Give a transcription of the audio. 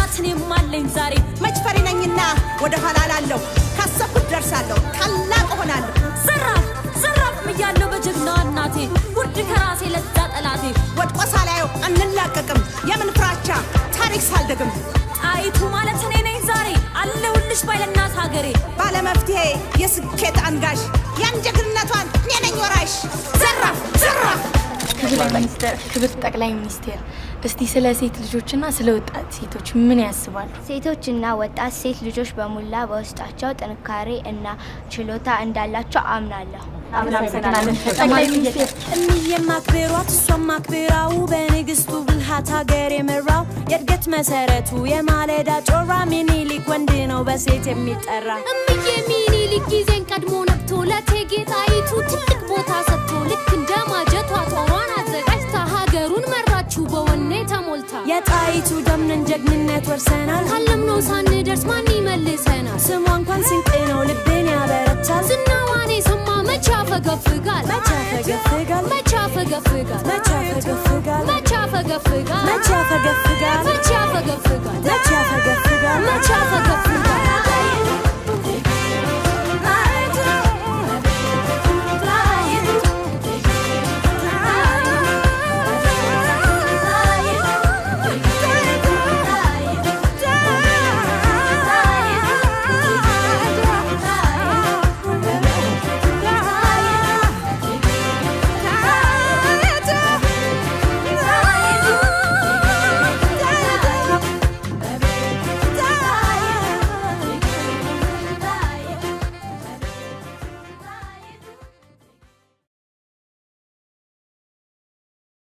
ኩራትን የማለኝ ዛሬ መች ፈሪ ነኝና ወደ ኋላ ላለው ካሰብኩት ደርሳለሁ ታላቅ ሆናለሁ ዘራፍ ምያለው በጀግናዋ እናቴ ውርድ ከራሴ ለዛ ጠላቴ ወድቆ ሳላየው አንላቀቅም የምን ፍራቻ ታሪክ ሳልደግም ጣይቱ ማለት እኔ ነኝ ዛሬ አለሁልሽ ባይለናት ሀገሬ ባለመፍትሄ የስኬት አንጋሽ ያን ጀግንነቷን እኔ ነኝ ወራሽ ዘራፍ ክብር ጠቅላይ ሚኒስቴር እስቲ ስለ ሴት ልጆችና ስለ ወጣት ሴቶች ምን ያስባሉ? ሴቶችና ወጣት ሴት ልጆች በሙላ በውስጣቸው ጥንካሬ እና ችሎታ እንዳላቸው አምናለሁ። ጠቅላይ ሚኒስቴር እሚዬም አክብሯት እሷም አክብራው በንግስቱ ብልሃት ሀገር የመራው የእድገት መሰረቱ የማለዳ ጮራ ሚኒሊክ ወንድ ነው በሴት የሚጠራ እምዬ ሚኒሊክ ጊዜን ቀድሞ ነቅቶ ለእቴጌ ጣይቱ ትልቅ ቦታ ሰጥቶ ልክ እንደ ማጀቷ ጦሯን አዘጋጅታ ሀገሩን መራችው በወኔ ተሞልታ የጣይቱ ደምነን ጀግንነት ወርሰናል ካለምነው ሳንደርስ ማን ይመልሰናል ስሟ እንኳን ስንቅ ነው ልቤን ያበረታል ዝናዋን የሰማ መች ያፈገፍጋል መች ያፈገፍጋል